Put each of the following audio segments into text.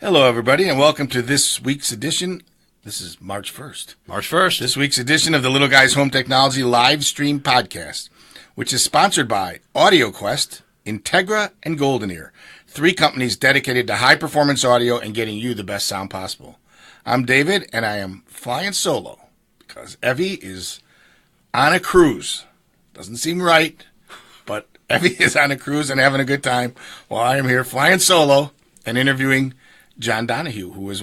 Hello, everybody, and welcome to this week's edition. This is March 1st. March 1st. This week's edition of the Little Guys Home Technology live stream podcast, which is sponsored by AudioQuest, Integra, and Golden Ear, three companies dedicated to high-performance audio and getting you the best sound possible. I'm David, and I am flying solo because Evie is on a cruise. Doesn't seem right, but Evie is on a cruise and having a good time while I am here flying solo and interviewing John Donahue, who is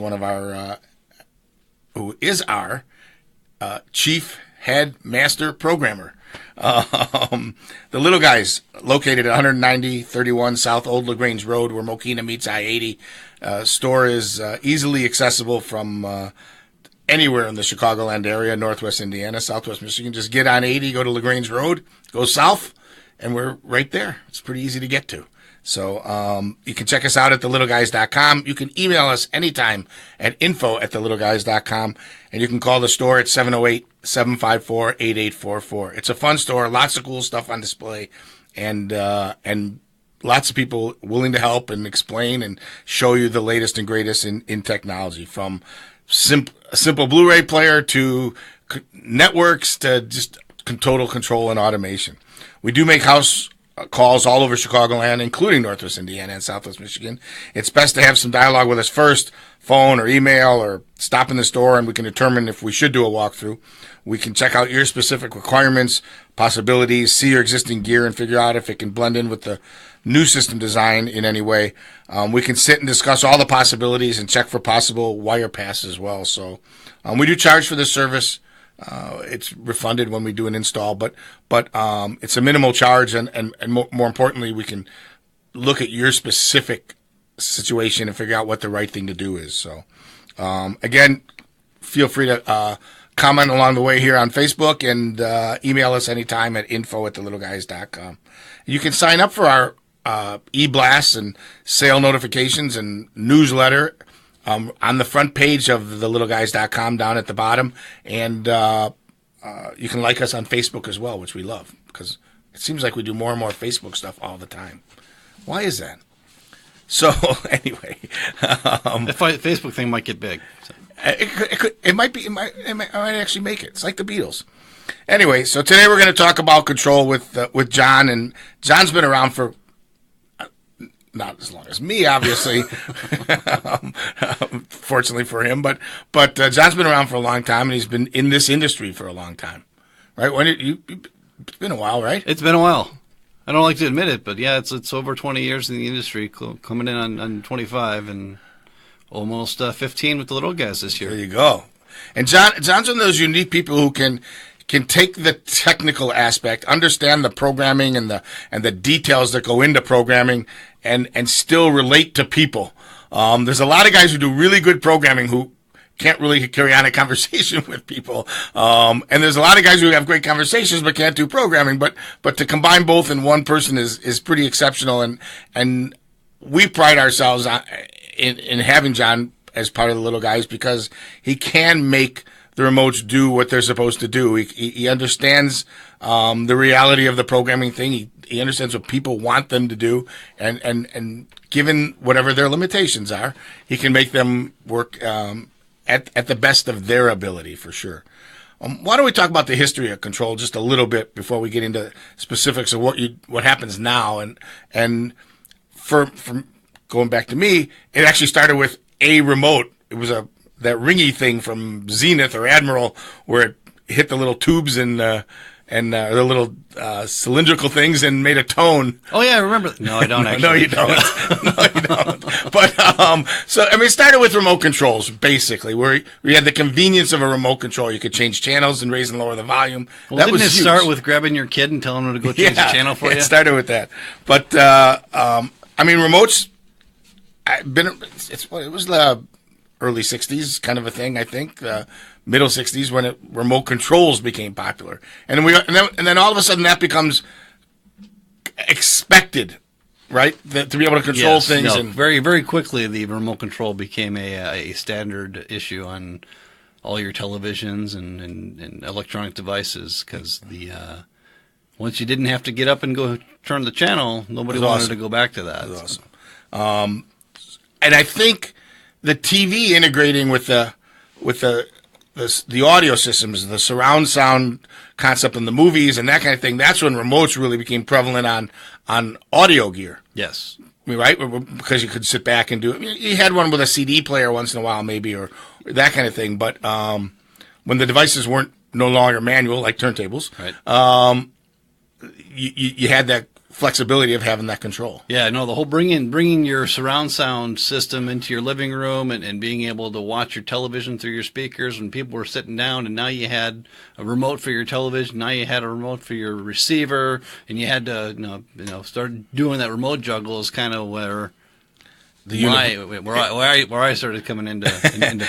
our chief head master programmer. The Little Guys, located at 190-31 South Old LaGrange Road, where Mokina meets I-80. Store is easily accessible from anywhere in the Chicagoland area, Northwest Indiana, Southwest Michigan. Just get on 80, go to LaGrange Road, go south, and we're right there. It's pretty easy to get to. So you can check us out at thelittleguys.com. You can email us anytime at info@thelittleguys.com. And you can call the store at 708-754-8844. It's a fun store, lots of cool stuff on display, and lots of people willing to help and explain and show you the latest and greatest in technology, from a simple Blu-ray player to networks to just total control and automation. We do make house calls all over Chicagoland, including Northwest Indiana and Southwest Michigan. It's best to have some dialogue with us first, phone or email, or stop in the store, and we can determine if we should do a walkthrough. We can check out your specific requirements, possibilities, see your existing gear, and figure out if it can blend in with the new system design in any way. We can sit and discuss all the possibilities and check for possible wire pass as well. So we do charge for this service. It's refunded when we do an install, but it's a minimal charge, and more importantly, we can look at your specific situation and figure out what the right thing to do is. So, again, feel free to comment along the way here on Facebook, and email us anytime at info@thelittleguys.com. You can sign up for our e-blasts and sale notifications and newsletter on the front page of thelittleguys.com down at the bottom. And you can like us on Facebook as well, which we love, because it seems like we do more and more Facebook stuff all the time. Why is that? So anyway, the Facebook thing might get big. So. It might actually make it. It's like the Beatles. Anyway, so today we're going to talk about control with John, and John's been around for not as long as me, obviously, fortunately for him, but John's been around for a long time, and he's been in this industry for a long time, right? It's been a while, right? It's been a while. I don't like to admit it, but yeah, it's over 20 years in the industry, coming in on 25, and almost 15 with the Little Guys this year. There you go. And John's one of those unique people who can take the technical aspect, understand the programming and the details that go into programming, and still relate to people. There's a lot of guys who do really good programming who can't really carry on a conversation with people. And there's a lot of guys who have great conversations but can't do programming. But to combine both in one person is pretty exceptional. And we pride ourselves in having John as part of the Little Guys, because he can make the remotes do what they're supposed to do. He understands the reality of the programming thing. He understands what people want them to do, and given whatever their limitations are, he can make them work at the best of their ability, for sure. Why don't we talk about the history of control just a little bit before we get into specifics of what happens now? And from going back to me, it actually started with a remote. It was that ringy thing from Zenith or Admiral, where it hit the little tubes and the little cylindrical things and made a tone. Oh yeah, I remember. No, I don't actually. No, you don't. No, you don't. But it started with remote controls, basically, where you had the convenience of a remote control. You could change channels and raise and lower the volume. Well, didn't it start with grabbing your kid and telling him to go change the channel for you? It started with that. But remotes. It was the early 60s kind of a thing, I think, middle 60s, when remote controls became popular. And then all of a sudden that becomes expected, right? To be able to control things. And very, very quickly the remote control became a standard issue on all your televisions and electronic devices, because once you didn't have to get up and go turn the channel, nobody wanted to go back to that. That was awesome. And I think the TV integrating with the audio systems, the surround sound concept in the movies and that kind of thing, that's when remotes really became prevalent on audio gear. Yes. Right? Because you could sit back and do it. You had one with a CD player once in a while, maybe, or that kind of thing. But when the devices weren't no longer manual, like turntables, right. You had that flexibility of having that control. Yeah, no, the whole bringing your surround sound system into your living room and being able to watch your television through your speakers when people were sitting down, and now you had a remote for your television, now you had a remote for your receiver, and you had to start doing that remote juggle is kind of where I started coming into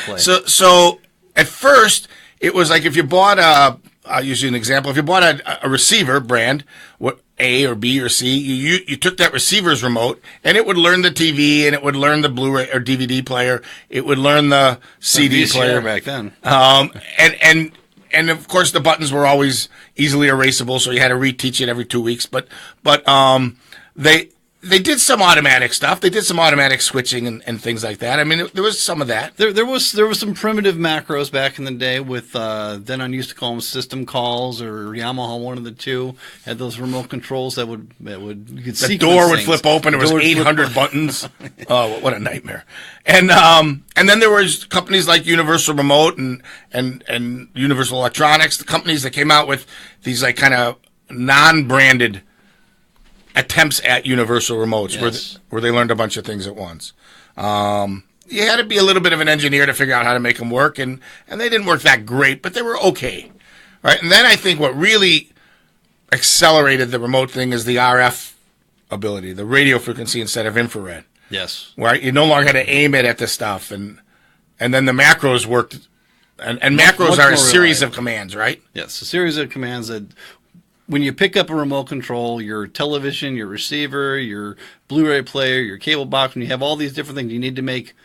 play. So at first it was like if you bought I'll use you an example. If you bought a receiver brand, what A or B or C, you took that receiver's remote and it would learn the TV and it would learn the Blu-ray or DVD player. It would learn the CD player back then. And of course the buttons were always easily erasable, so you had to reteach it every 2 weeks. But they did some automatic stuff. They did some automatic switching and things like that. I mean, there was some of that. There was some primitive macros back in the day with then I used to call them system calls, or Yamaha, one of the two had those remote controls that would you could the door would flip open. There was 800 buttons. Oh, what a nightmare! And then there was companies like Universal Remote and Universal Electronics, the companies that came out with these like kind of non-branded attempts at universal remotes. Yes. where they learned a bunch of things at once. You had to be a little bit of an engineer to figure out how to make them work, and they didn't work that great, but they were okay, right? And then I think what really accelerated the remote thing is the RF ability, the radio frequency instead of infrared. Yes. Right? You no longer had to aim it at the stuff, and then the macros worked, and macros are a series of commands, right? Yes, a series of commands that when you pick up a remote control, your television, your receiver, your Blu-ray player, your cable box, when you have all these different things, you need to make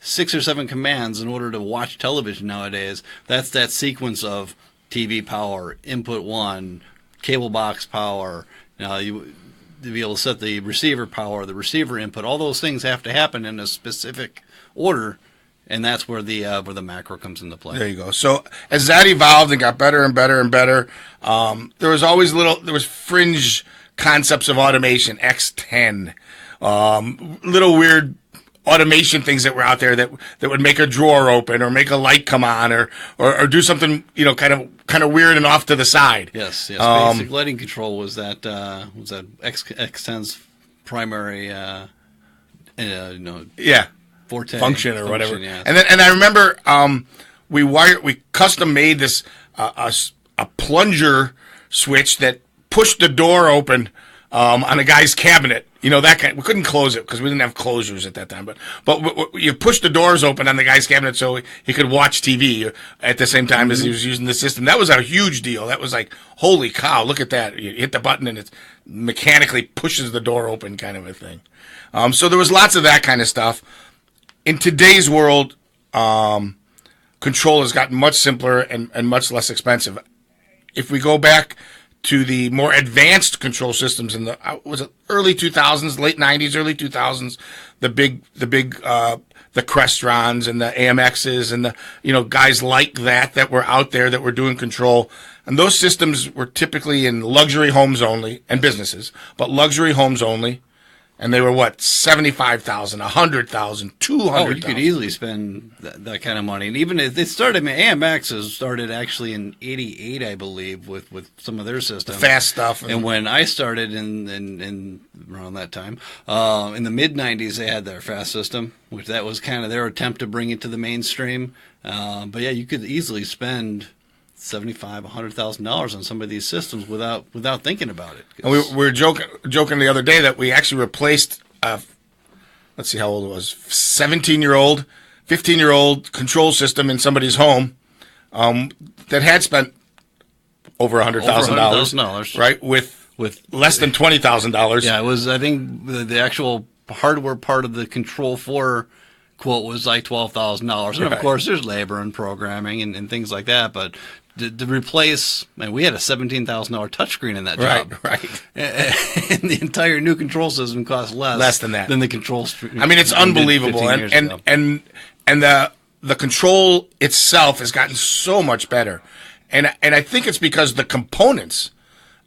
6 or 7 commands in order to watch television nowadays. That's that sequence of TV power, input 1, cable box power. Now, you to be able to set the receiver power, the receiver input, all those things have to happen in a specific order. And that's where the macro comes into play. There you go. So as that evolved and got better and better and better, there was fringe concepts of automation, X10, little weird automation things that were out there that would make a drawer open or make a light come on or do something, kind of weird and off to the side. Yes. Basic lighting control was that X10's primary, yeah. function or whatever. Yes. And I remember we custom made this a plunger switch that pushed the door open on a guy's cabinet. That kind. We couldn't close it because we didn't have closures at that time. But you pushed the doors open on the guy's cabinet so he could watch TV at the same time as he was using the system. That was a huge deal. That was like, holy cow! Look at that. You hit the button and it mechanically pushes the door open, kind of a thing. So there was lots of that kind of stuff. In today's world, control has gotten much simpler and much less expensive. If we go back to the more advanced control systems in the early 2000s, late 90s, early 2000s, the Crestrons and the AMXs and the guys like that were out there that were doing control, and those systems were typically in luxury homes only and businesses, but luxury homes only. And they were what, 75,000, 100,000, 200,000. Oh, you could easily spend that kind of money. And even if it started, AMXs started actually in '88, I believe, with some of their systems. Fast stuff. And when I started in around that time, in the mid '90s, they had their fast system, which that was kind of their attempt to bring it to the mainstream. But yeah, you could easily spend $75,000, $100,000 on some of these systems without thinking about it. And we were joking the other day that we actually replaced let's see how old it was, 15-year-old control system in somebody's home that had spent over $100,000, right? With less than $20,000. Yeah, it was. I think the actual hardware part of the Control 4 quote was like $12,000, and of course there's labor and programming and things like that, but to replace, we had a $17,000 touchscreen in that job. Right. And the entire new control system cost less than that. Than the control. I mean, it's unbelievable, and and the control itself has gotten so much better, and I think it's because the components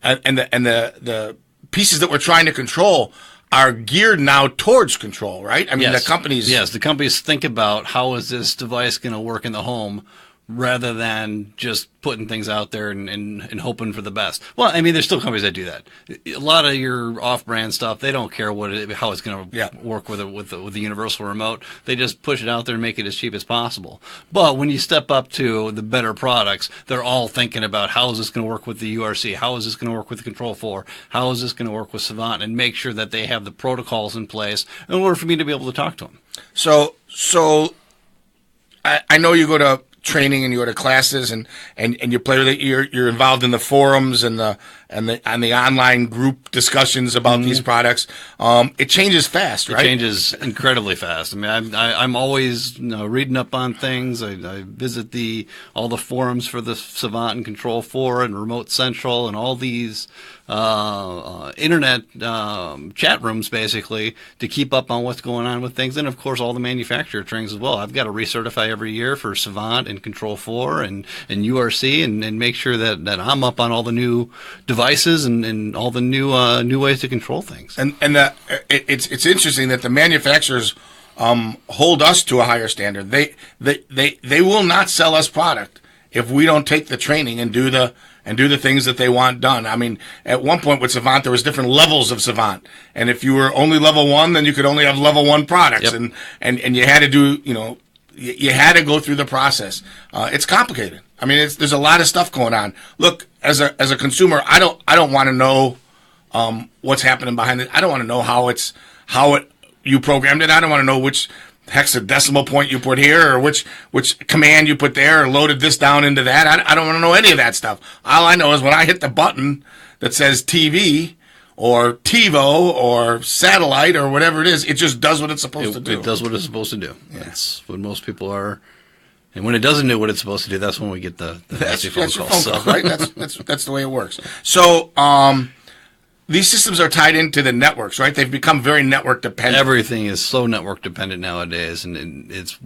and the pieces that we're trying to control are geared now towards control, right? I mean, Yes. the companies. Yes, the companies think about how is this device going to work in the home rather than just putting things out there and hoping for the best. Well, I mean, there's still companies that do that. A lot of your off-brand stuff, they don't care how it's going to work with the universal remote. They just push it out there and make it as cheap as possible. But when you step up to the better products, they're all thinking about how is this going to work with the URC? How is this going to work with the Control 4? How is this going to work with Savant? And make sure that they have the protocols in place in order for me to be able to talk to them. So I know you go to training and you go to classes and you play with it. You're involved in the forums and the online group discussions about these products. It changes fast, right? It changes incredibly fast. I mean, I'm always reading up on things. I visit all the forums for the Savant and Control 4 and Remote Central and all these internet chat rooms, basically, to keep up on what's going on with things. And, of course, all the manufacturer trainings as well. I've got to recertify every year for Savant and Control 4 and URC and make sure that I'm up on all the new devices and all the new ways to control things. And it's interesting that the manufacturers hold us to a higher standard. They will not sell us product if we don't take the training and do the things that they want done. I mean, at one point with Savant, there was different levels of Savant, and if you were only level 1, then you could only have level 1 products, Yep. and you had to do, you had to go through the process. It's complicated. I mean, there's a lot of stuff going on. Look, as a consumer, I don't want to know what's happening behind it. I don't want to know how you programmed it. I don't want to know which hexadecimal point you put here or which command you put there or loaded this down into that. I don't want to know any of that stuff. All I know is when I hit the button that says TV or TiVo or satellite or whatever it is, it just does what it's supposed to do. It does what it's supposed to do. Yeah. That's what most people are. And when it doesn't do what it's supposed to do, that's when we get the nasty phone calls. Phone calls, right? That's the way it works. So these systems are tied into the networks, right? They've become very network dependent. Everything is so network dependent nowadays, and it's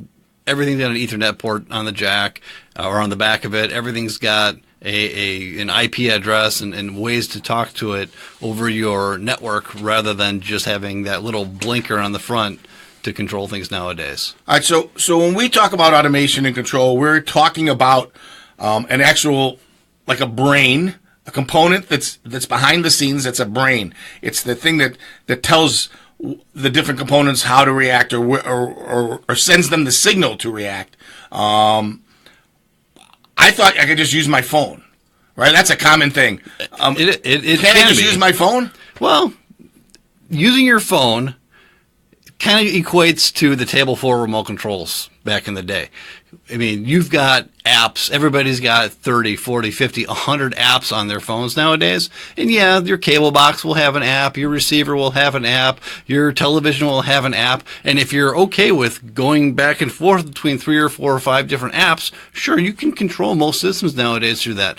everything's got an Ethernet port on the jack or on the back of it. Everything's got an IP address and ways to talk to it over your network rather than just having that little blinker on the front to control things nowadays. All right, so when we talk about automation and control, we're talking about an actual, like a brain, a component that's behind the scenes. That's a brain. It's the thing that tells the different components how to react or sends them the signal to react. I thought I could just use my phone, right? That's a common thing. It can I just be. use my phone? Well, using your phone kind of equates to the Table 4 remote controls back in the day. I mean, you've got apps. Everybody's got 30, 40, 50, 100 apps on their phones nowadays. And yeah, your cable box will have an app. Your receiver will have an app. Your television will have an app. And if you're okay with going back and forth between 3 or 4 or 5 different apps, sure, you can control most systems nowadays through that.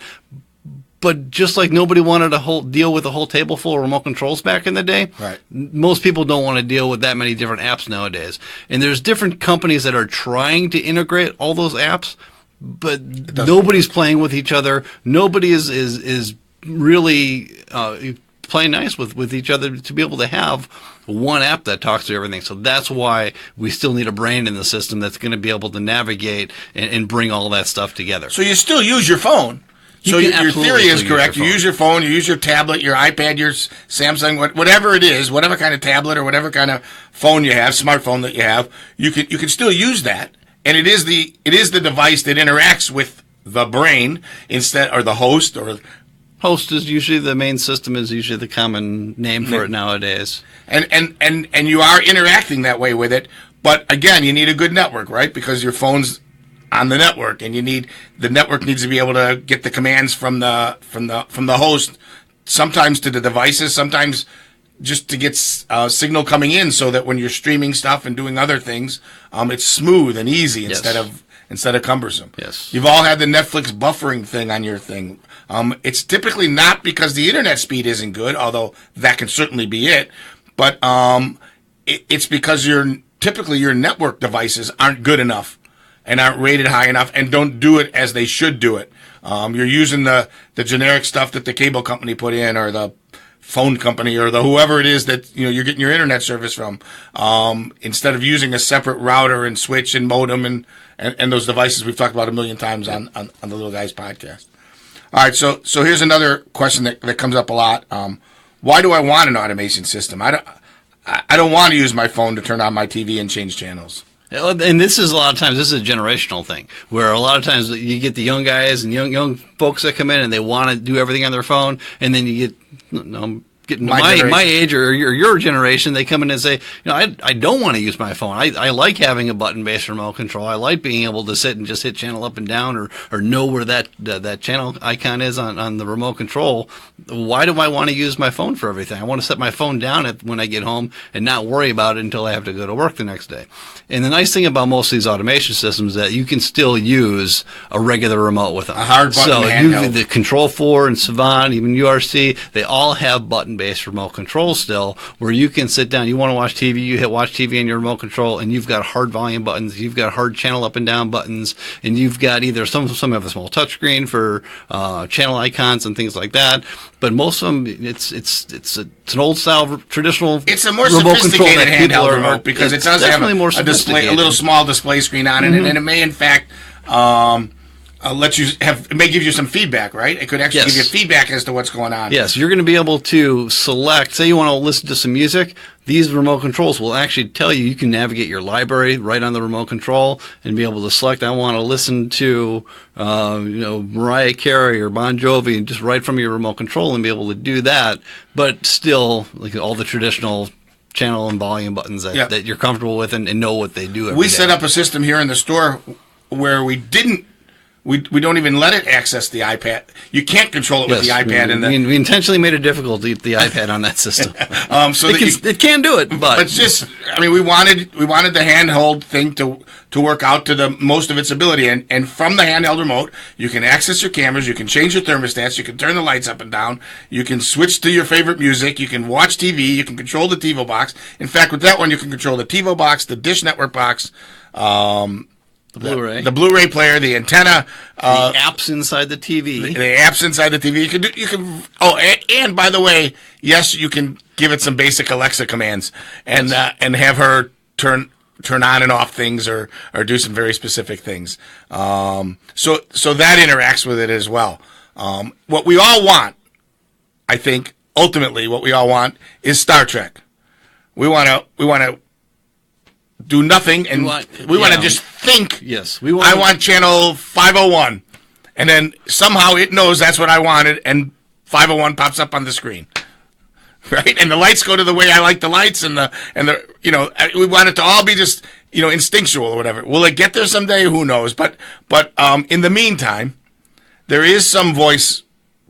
But just like nobody wanted to deal with a whole table full of remote controls back in the day, right. Most people don't want to deal with that many different apps nowadays. And there's different companies that are trying to integrate all those apps, but nobody's playing with each other. Nobody is really playing nice with each other to be able to have one app that talks to everything. So that's why we still need a brain in the system that's going to be able to navigate and bring all that stuff together. So you still use your phone. So your theory is correct. You use your phone, you use your tablet, your iPad, your Samsung, whatever it is, whatever kind of tablet or whatever kind of phone you have, smartphone that you have, you can still use that. And it is the device that interacts with the brain or the host or host is usually the main system is usually the common name for it nowadays. And you are interacting that way with it. But again, you need a good network, right? Because your phone's on the network, and the network needs to be able to get the commands from the host, sometimes to the devices, sometimes just to get signal coming in, so that when you're streaming stuff and doing other things, it's smooth and easy Yes. instead of cumbersome. Yes. You've all had the Netflix buffering thing on your thing. It's typically not because the internet speed isn't good, although that can certainly be it, but it's because you're typically your network devices aren't good enough and aren't rated high enough and don't do it as they should do it. You're using the generic stuff that the cable company put in, or the phone company, or the whoever it is that you're getting your internet service from, instead of using a separate router and switch and modem and those devices we've talked about a million times on the Little Guys podcast. All right, so here's another question that comes up a lot. Why do I want an automation system? I don't want to use my phone to turn on my TV and change channels. And this is a lot of times, this is a generational thing, where a lot of times you get the young guys and young folks that come in and they want to do everything on their phone, and then you get my age or your generation, they come in and say, I don't want to use my phone. I like having a button-based remote control. I like being able to sit and just hit channel up and down, or know where that channel icon is on the remote control. Why do I want to use my phone for everything? I want to set my phone down when I get home and not worry about it until I have to go to work the next day. And the nice thing about most of these automation systems is that you can still use a regular remote with them. A hard button handheld. The Control4 and Savant, even URC, they all have button-based remote control still, where you can sit down, you want to watch TV, you hit watch TV on your remote control, and you've got hard volume buttons, you've got hard channel up and down buttons, and you've got either some have a small touchscreen for channel icons and things like that, but most of them, it's an old style traditional. It's a more remote sophisticated handheld remote, because it does have a display, a little small display screen on it, and it may in fact it may give you some feedback, right? It could actually give you feedback as to what's going on. Yes, you're going to be able to select, say you want to listen to some music, these remote controls will actually tell you can navigate your library right on the remote control and be able to select, I want to listen to, Mariah Carey or Bon Jovi, and just right from your remote control and be able to do that, but still, like all the traditional channel and volume buttons that you're comfortable with and know what they do every day. Set up a system here in the store where we don't even let it access the iPad. You can't control it with the iPad. We intentionally made it difficult to get the iPad on that system. So it can do it, but it's just, we wanted the handheld thing to work out to the most of its ability. And from the handheld remote, you can access your cameras, you can change your thermostats, you can turn the lights up and down, you can switch to your favorite music, you can watch TV, you can control the TiVo box. In fact, with that one, you can control the TiVo box, the Dish Network box, the Blu-ray, the Blu-ray player, the antenna, the apps inside the TV, the apps inside the TV. You can. Oh, and by the way, yes, you can give it some basic Alexa commands and have her turn on and off things or do some very specific things. So that interacts with it as well. What we all want, I think, ultimately, what we all want is Star Trek. We want to do nothing, and we want to just think. Yes, I want channel 501, and then somehow it knows that's what I wanted, and 501 pops up on the screen, right? And the lights go to the way I like the lights, and we want it to all be just instinctual or whatever. Will it get there someday? Who knows? But in the meantime, there is some voice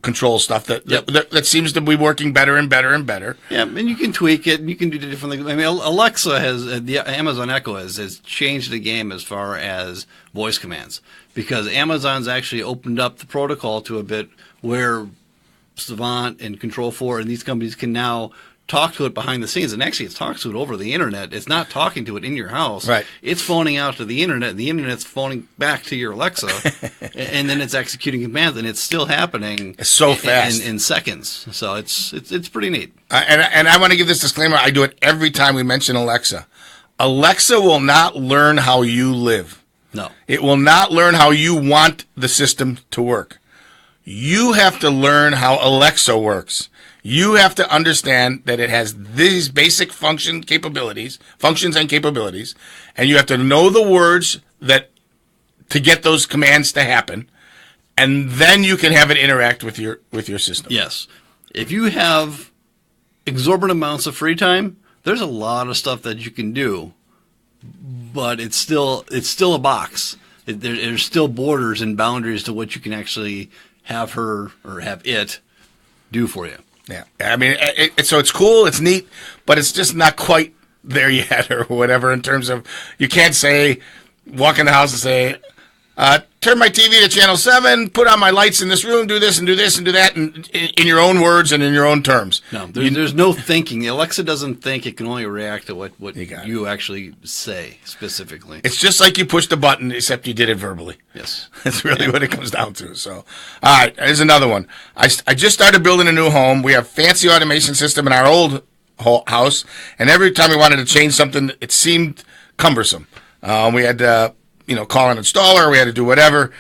control stuff that seems to be working better and better and better. Yeah, and you can tweak it, and you can do different things. I mean, Alexa the Amazon Echo has changed the game as far as voice commands, because Amazon's actually opened up the protocol to a bit where Savant and Control4 and these companies can now talk to it behind the scenes, and actually it's talking to it over the internet. It's not talking to it in your house. Right. It's phoning out to the internet, and the internet's phoning back to your Alexa, and then it's executing commands, and it's still happening. It's so fast in seconds. So it's pretty neat. And I want to give this disclaimer. I do it every time we mention Alexa. Alexa will not learn how you live. No. It will not learn how you want the system to work. You have to learn how Alexa works. You have to understand that it has these basic functions and capabilities, and you have to know the words to get those commands to happen, and then you can have it interact with your system. Yes. If you have exorbitant amounts of free time, there's a lot of stuff that you can do, but it's still a box. There's still borders and boundaries to what you can actually have her or have it do for you. Yeah, I mean, so it's cool, it's neat, but it's just not quite there yet, or whatever. In terms of, you can't walk in the house and say, turn my TV to channel 7, put on my lights in this room, do this and do this and do that in your own words and in your own terms. No, there's no thinking. The Alexa doesn't think. It can only react to what you actually say specifically. It's just like you pushed the button, except you did it verbally. Yes. That's really what it comes down to. So, all right, here's another one. I just started building a new home. We have fancy automation system in our old house, and every time we wanted to change something, it seemed cumbersome. We had to, call an installer. We had to do whatever.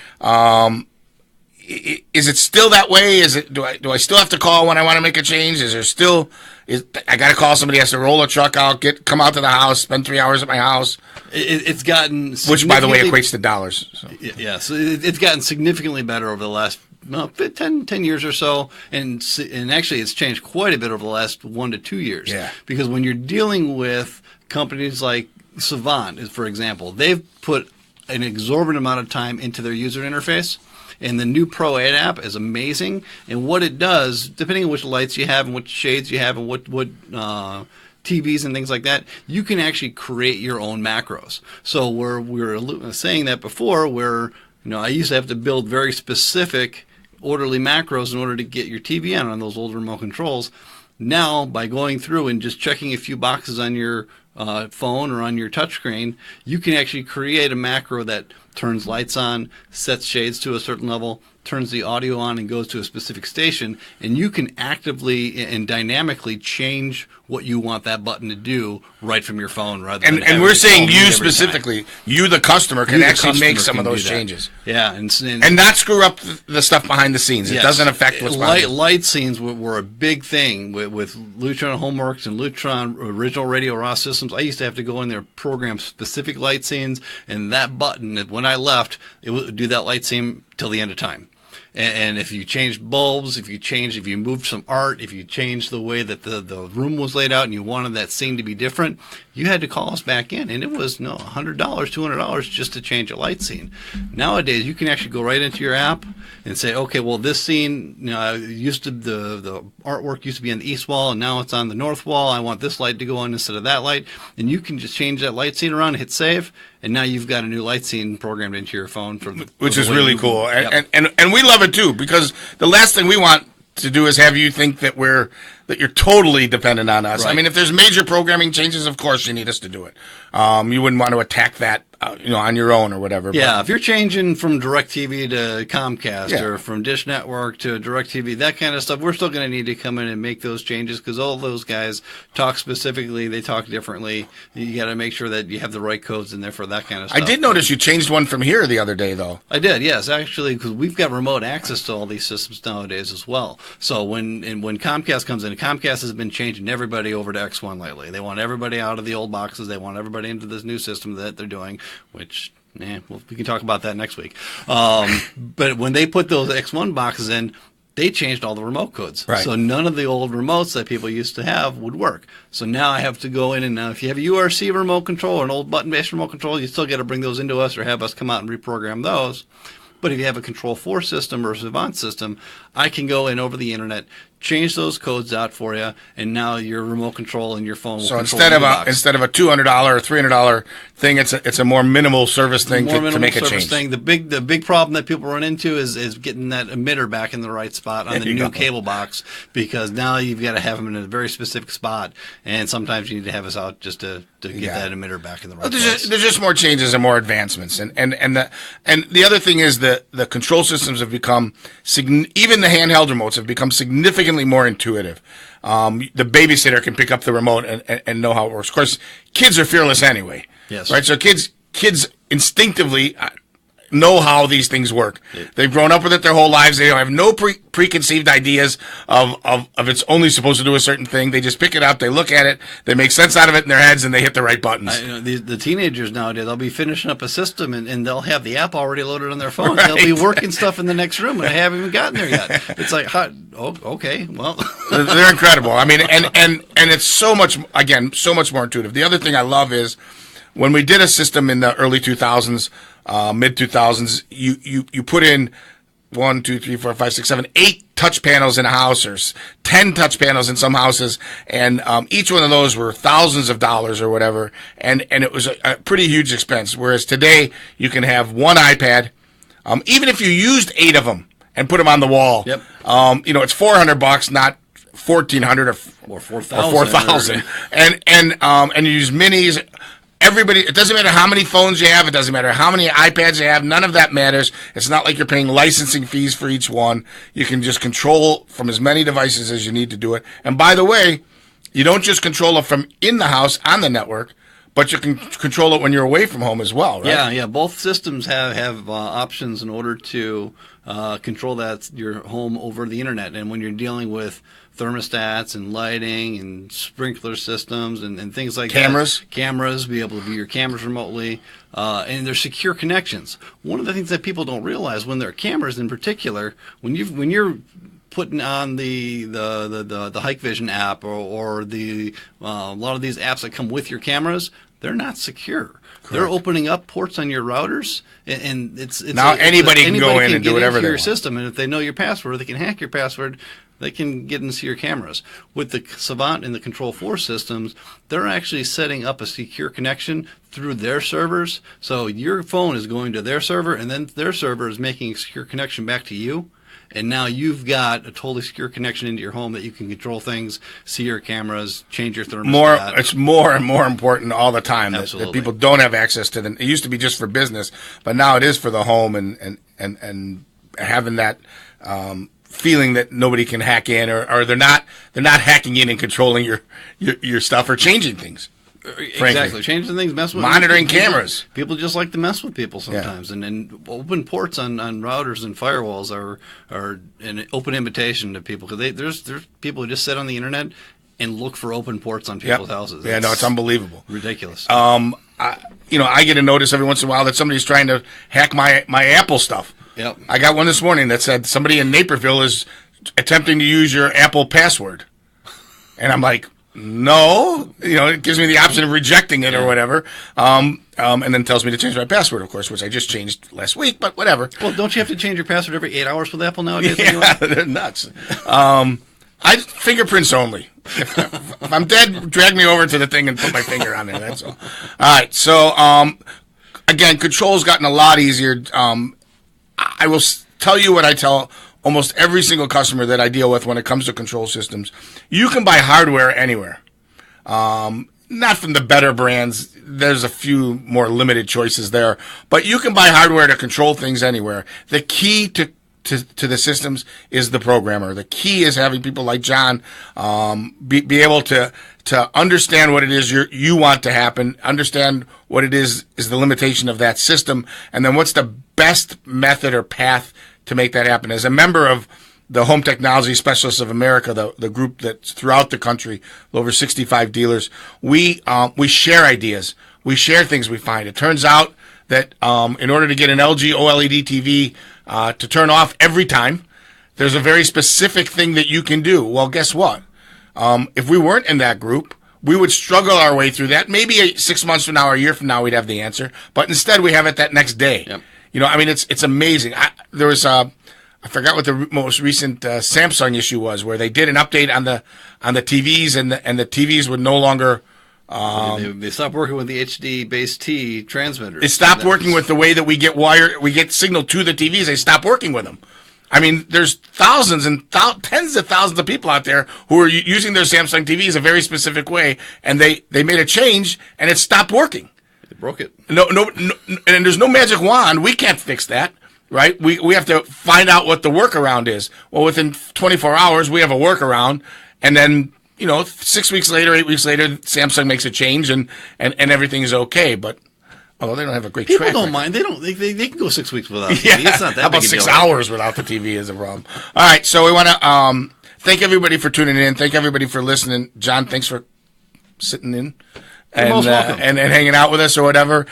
Is it still that way? Do I still have to call when I want to make a change? I got to call somebody, has to roll a truck out, come out to the house, spend 3 hours at my house. It's gotten, which by the way equates to dollars. So. Yes, it's gotten significantly better over the last 10 years or so, and actually it's changed quite a bit over the last 1 to 2 years. Yeah. Because when you're dealing with companies like Savant, for example, they've put an exorbitant amount of time into their user interface. And the new Pro 8 app is amazing. And what it does, depending on which lights you have and what shades you have and what TVs and things like that, you can actually create your own macros. So where we were saying that before, where I used to have to build very specific orderly macros in order to get your TV on those old remote controls. Now, by going through and just checking a few boxes on your phone or on your touchscreen, you can actually create a macro that turns lights on, sets shades to a certain level, turns the audio on and goes to a specific station, and you can actively and dynamically change what you want that button to do right from your phone rather than and we're saying you specifically, you the customer can actually make some of those changes. Yeah, and not screw up the stuff behind the scenes. It doesn't affect what's light scenes were a big thing with Lutron Homeworks and Lutron original radio raw systems. I used to have to go in there, program specific light scenes, and that button, when I left, it would do that light scene till the end of time. And if you changed bulbs, if you moved some art, if you changed the way that the room was laid out and you wanted that scene to be different, you had to call us back in. And it was $100, $200 just to change a light scene. Nowadays, you can actually go right into your app and say, okay, well, this scene, used to the artwork used to be on the east wall, and now it's on the north wall. I want this light to go on instead of that light. And you can just change that light scene around, hit save, and now you've got a new light scene programmed into your phone. Which is really cool. And we love it too, because the last thing we want to do is have you think that you're totally dependent on us. Right. I mean, if there's major programming changes, of course you need us to do it. You wouldn't want to attack that, on your own or whatever. Yeah, if you're changing from DirecTV to Comcast or from Dish Network to DirecTV, that kind of stuff, we're still going to need to come in and make those changes because all those guys talk specifically, they talk differently. You got to make sure that you have the right codes in there for that kind of stuff. I did notice you changed one from here the other day, though. I did, yes, actually, because we've got remote access to all these systems nowadays as well. So when Comcast comes in, Comcast has been changing everybody over to X1 lately. They want everybody out of the old boxes. They want everybody into this new system that they're doing, which, well, we can talk about that next week. But when they put those X1 boxes in, they changed all the remote codes. Right. So none of the old remotes that people used to have would work. So now I have to go in, and now if you have a URC remote control or an old button-based remote control, you still got to bring those into us or have us come out and reprogram those. But if you have a Control 4 system or a Savant system, I can go in over the internet, change those codes out for you, and now your remote control and your phone will control the box. Instead of a $200 or $300 thing, it's a more minimal service thing to make a change. The big problem that people run into is getting that emitter back in the right spot on the new cable box, because now you've got to have them in a very specific spot, and sometimes you need to have us out just to get that emitter back in the right place. There's just more changes and more advancements, and the other thing is the control systems have become even the handheld remotes have become significantly more intuitive. The babysitter can pick up the remote and know how it works. Of course, kids are fearless anyway. Yes. Right. So kids instinctively know how these things work. Yeah. They've grown up with it their whole lives. They don't have no preconceived ideas of it's only supposed to do a certain thing. They just pick it up, they look at it, they make sense out of it in their heads, and they hit the right buttons. The teenagers nowadays, they'll be finishing up a system, and they'll have the app already loaded on their phone. Right. They'll be working stuff in the next room, and they haven't even gotten there yet. It's like, okay, well. They're incredible. I mean, and it's so much more intuitive. The other thing I love is when we did a system in the early 2000s, mid 2000s, you put in 1, 2, 3, 4, 5, 6, 7, 8 touch panels in a house, or 10 touch panels in some houses, and each one of those were thousands of dollars or whatever, and it was a pretty huge expense. Whereas today you can have one iPad, Even if you used 8 of them and put them on the wall, Yep. It's $400, not 1,400 Or 4,000. 4,000. And you use minis. Everybody, it doesn't matter how many phones you have. It doesn't matter how many iPads you have. None of that matters. It's not like you're paying licensing fees for each one. You can just control from as many devices as you need to do it. And by the way, you don't just control it from in the house on the network, but you can control it when you're away from home as well, right? Yeah. Both systems have options in order to control your home over the internet. And when you're dealing with thermostats and lighting and sprinkler systems and things like that. Cameras, be able to view your cameras remotely. And there's secure connections. One of the things that people don't realize when there are cameras in particular, when you're putting on the Hikvision app or the a lot of these apps that come with your cameras, they're not secure. Correct. They're opening up ports on your routers, and it's now anybody can go in and do whatever they want. Your system, and if they know your password, they can hack your password. They can get into your cameras. With the Savant and the Control 4 systems, they're actually setting up a secure connection through their servers. So your phone is going to their server, and then their server is making a secure connection back to you. And now you've got a totally secure connection into your home that you can control things, see your cameras, change your thermostat. It's more and more important all the time that people don't have access to them. It used to be just for business, but now it is for the home and having that feeling that nobody can hack in or they're not hacking in and controlling your stuff or changing things. Frankly. Exactly, changing things, messing with monitoring cameras. People just like to mess with people sometimes, and open ports on routers and firewalls are an open invitation to people because there's people who just sit on the internet and look for open ports on people's houses. Yeah, it's unbelievable, ridiculous. I get a notice every once in a while that somebody's trying to hack my Apple stuff. Yep. I got one this morning that said somebody in Naperville is attempting to use your Apple password, and I'm like, no, it gives me the option of rejecting it or whatever, and then tells me to change my password, of course, which I just changed last week, but whatever. Well, don't you have to change your password every 8 hours with Apple nowadays? Yeah, anyway? They're nuts. Fingerprints only. If I'm dead, drag me over to the thing and put my finger on there. That's all. All right. So, again, control's gotten a lot easier. I will tell you what I tell almost every single customer that I deal with when it comes to control systems. You can buy hardware anywhere. Not from the better brands. There's a few more limited choices there. But you can buy hardware to control things anywhere. The key to the systems is the programmer. The key is having people like John be able to understand what it is you want to happen, understand what it is the limitation of that system, and then what's the best method or path to make that happen. As a member of the Home Technology Specialists of America, the group that's throughout the country, over 65 dealers, we share ideas. We share things we find. It turns out that in order to get an LG OLED TV to turn off every time, there's a very specific thing that you can do. Well, guess what? If we weren't in that group, we would struggle our way through that. Maybe 6 months from now or a year from now, we'd have the answer. But instead, we have it that next day. Yep. It's amazing. There was I forgot what the most recent Samsung issue was, where they did an update on the TVs, and the TVs would no longer. They stopped working with the HD base T transmitters. It stopped working with the way that we get signal to the TVs. They stopped working with them. I mean, there's thousands and tens of thousands of people out there who are using their Samsung TVs a very specific way, and they made a change, and it stopped working. They broke it. No, and there's no magic wand. We can't fix that, right? We have to find out what the workaround is. Well, within 24 hours, we have a workaround, and then 6 weeks later, 8 weeks later, Samsung makes a change, and everything is okay. But although they don't have a great people track don't record. mind. They don't. They can go 6 weeks without the TV. Yeah. It's not that How about big a 6 deal. hours without the TV is a problem. All right, so we want to thank everybody for tuning in. Thank everybody for listening. John, thanks for sitting in and hanging out with us or whatever.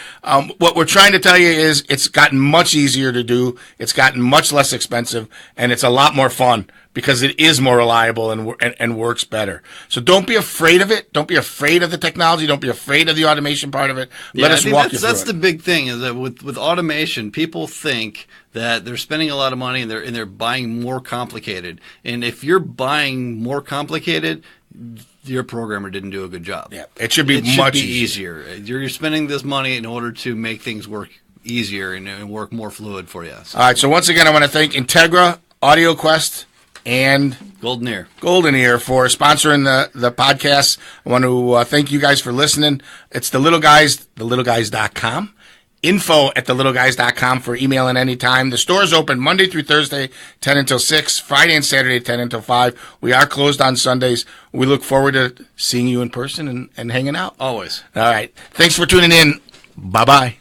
What we're trying to tell you is it's gotten much easier to do. It's gotten much less expensive, and it's a lot more fun because it is more reliable and works better. So don't be afraid of it. Don't be afraid of the technology. Don't be afraid of the automation part of it. Let us walk you through it. That's the big thing, is that with automation, people think that they're spending a lot of money and they're buying more complicated. And if you're buying more complicated, your programmer didn't do a good job. Yeah, it should be much easier. You're spending this money in order to make things work easier and work more fluid for you. So. All right. So once again, I want to thank Integra, AudioQuest, and Golden Ear for sponsoring the podcast. I want to thank you guys for listening. It's The Little Guys, thelittleguys.com. info@thelittleguys.com for emailing anytime. The store is open Monday through Thursday, 10 until 6, Friday and Saturday, 10 until 5. We are closed on Sundays. We look forward to seeing you in person and hanging out. always. All right. Thanks for tuning in. Bye-bye.